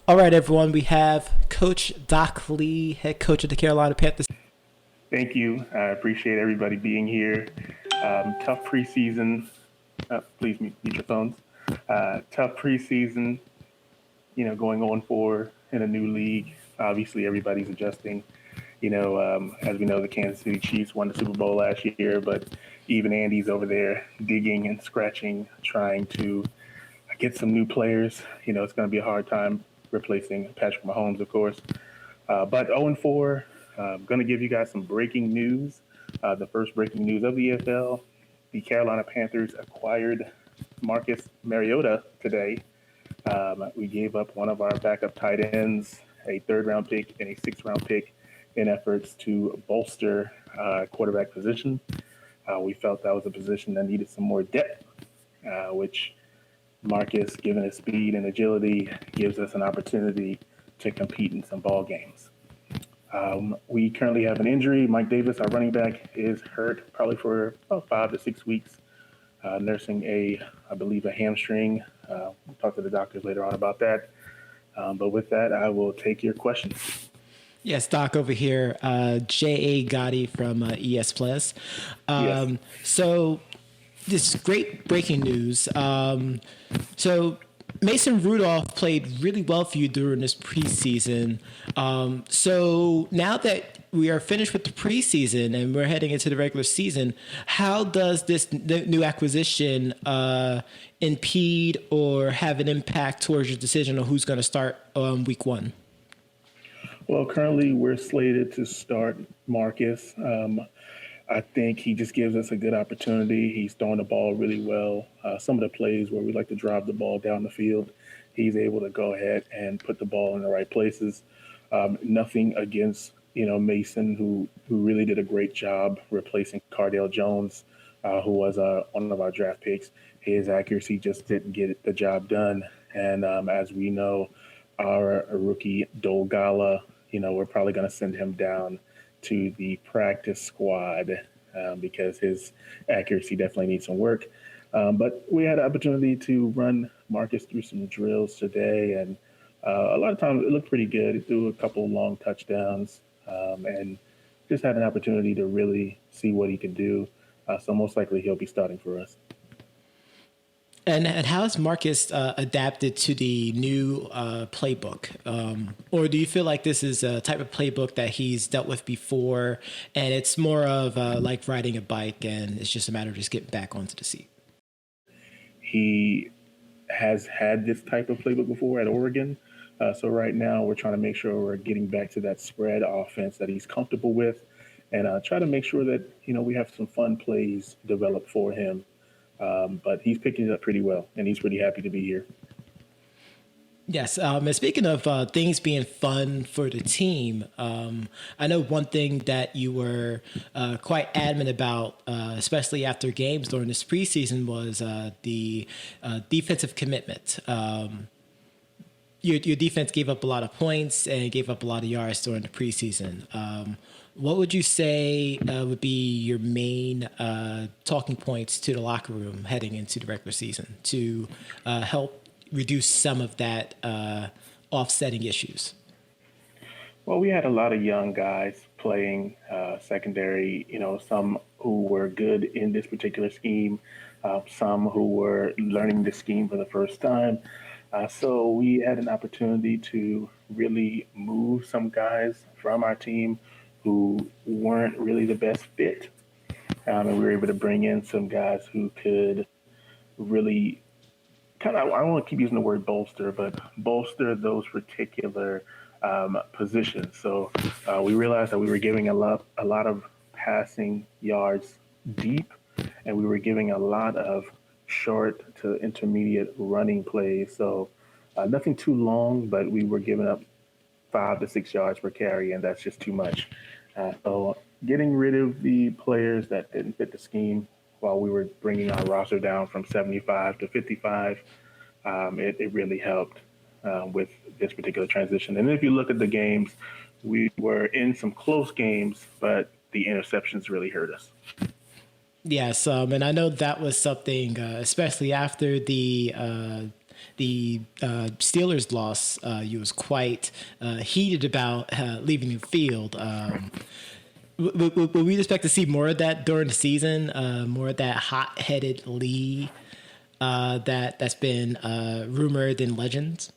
All right, everyone. We have Coach Doc Lee, head coach of the Carolina Panthers. Thank you. I appreciate everybody being here. Tough preseason. Please mute your phones. Tough preseason, going on for in a new league. Obviously, everybody's adjusting. As we know, the Kansas City Chiefs won the Super Bowl last year, but even Andy's over there digging and scratching, trying to get some new players. It's going to be a hard time replacing Patrick Mahomes, of course. But 0-4, I'm going to give you guys some breaking news. The first breaking news of the EFL, the Carolina Panthers acquired Marcus Mariota today. We gave up one of our backup tight ends, a third-round pick, and a sixth-round pick in efforts to bolster quarterback position. We felt that was a position that needed some more depth, which Marcus, given his speed and agility, gives us an opportunity to compete in some ball games. We currently have an injury. Mike Davis, our running back, is hurt probably for about 5 to 6 weeks, nursing I believe, a hamstring. We'll talk to the doctors later on about that. But with that, I will take your questions. Yes, Doc over here, J.A. Gotti from ES Plus. Yes. So this great breaking news. So Mason Rudolph played really well for you during this preseason. So now that we are finished with the preseason and we're heading into the regular season, how does this new acquisition impede or have an impact towards your decision on who's going to start week one? Well, currently we're slated to start Marcus. I think he just gives us a good opportunity. He's throwing the ball really well. Some of the plays where we like to drive the ball down the field, he's able to go ahead and put the ball in the right places. Nothing against Mason, who really did a great job replacing Cardale Jones, who was one of our draft picks. His accuracy just didn't get the job done. And as we know, our rookie Dolgala, we're probably going to send him down to the practice squad because his accuracy definitely needs some work. But we had an opportunity to run Marcus through some drills today, and a lot of times it looked pretty good. He threw a couple long touchdowns and just had an opportunity to really see what he could do. So most likely he'll be starting for us. And how has Marcus adapted to the new playbook? Or do you feel like this is a type of playbook that he's dealt with before and it's more of like riding a bike and it's just a matter of just getting back onto the seat? He has had this type of playbook before at Oregon. So right now we're trying to make sure we're getting back to that spread offense that he's comfortable with and try to make sure that, we have some fun plays developed for him. But he's picking it up pretty well, and he's pretty happy to be here. Yes. And speaking of things being fun for the team, I know one thing that you were quite adamant about, especially after games during this preseason, was the defensive commitment. Your defense gave up a lot of points and gave up a lot of yards during the preseason. What would you say would be your main talking points to the locker room heading into the regular season to help reduce some of that offsetting issues? Well, we had a lot of young guys playing secondary, some who were good in this particular scheme, some who were learning the scheme for the first time. So we had an opportunity to really move some guys from our team who weren't really the best fit. And we were able to bring in some guys who could really kind of, I don't want to keep using the word bolster, but bolster those particular positions. So we realized that we were giving a lot of passing yards deep, and we were giving a lot of short to intermediate running plays. So nothing too long, but we were giving up 5 to 6 yards per carry, and that's just too much. So getting rid of the players that didn't fit the scheme while we were bringing our roster down from 75 to 55, it really helped with this particular transition. And if you look at the games, we were in some close games, but the interceptions really hurt us. Yes, and I know that was something, especially after the the Steelers loss, you was quite heated about leaving the field. Would we expect to see more of that during the season? More of that hot-headed Lee that's been rumored in legends?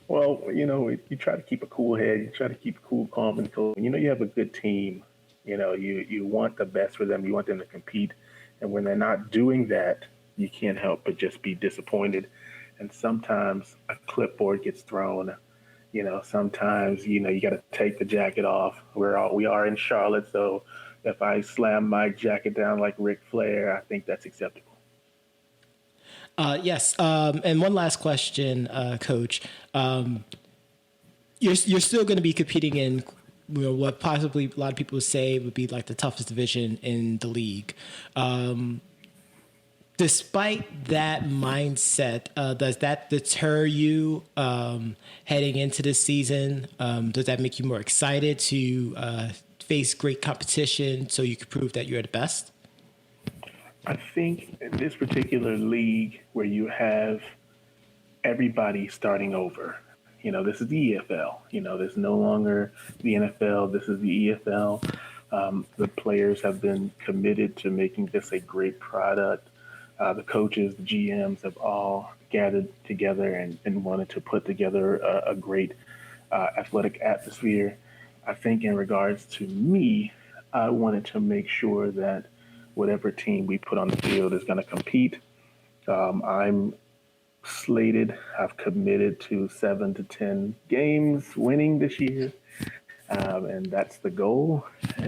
Well, you try to keep a cool head. You try to keep cool, calm, and cool. You have a good team. You want the best for them. You want them to compete. And when they're not doing that, you can't help but just be disappointed. And sometimes a clipboard gets thrown. Sometimes, you got to take the jacket off. We are in Charlotte, so if I slam my jacket down like Ric Flair, I think that's acceptable. Yes. And one last question, Coach. You're still going to be competing in what possibly a lot of people say would be like the toughest division in the league. Despite that mindset, does that deter you heading into this season? Does that make you more excited to face great competition so you can prove that you're the best? I think in this particular league where you have everybody starting over, this is the EFL. This is no longer the NFL. This is the EFL. The players have been committed to making this a great product. The coaches, the GMs have all gathered together and wanted to put together a great athletic atmosphere. I think in regards to me, I wanted to make sure that whatever team we put on the field is going to compete. I'm slated, I've committed to 7 to 10 games winning this year, and that's the goal. And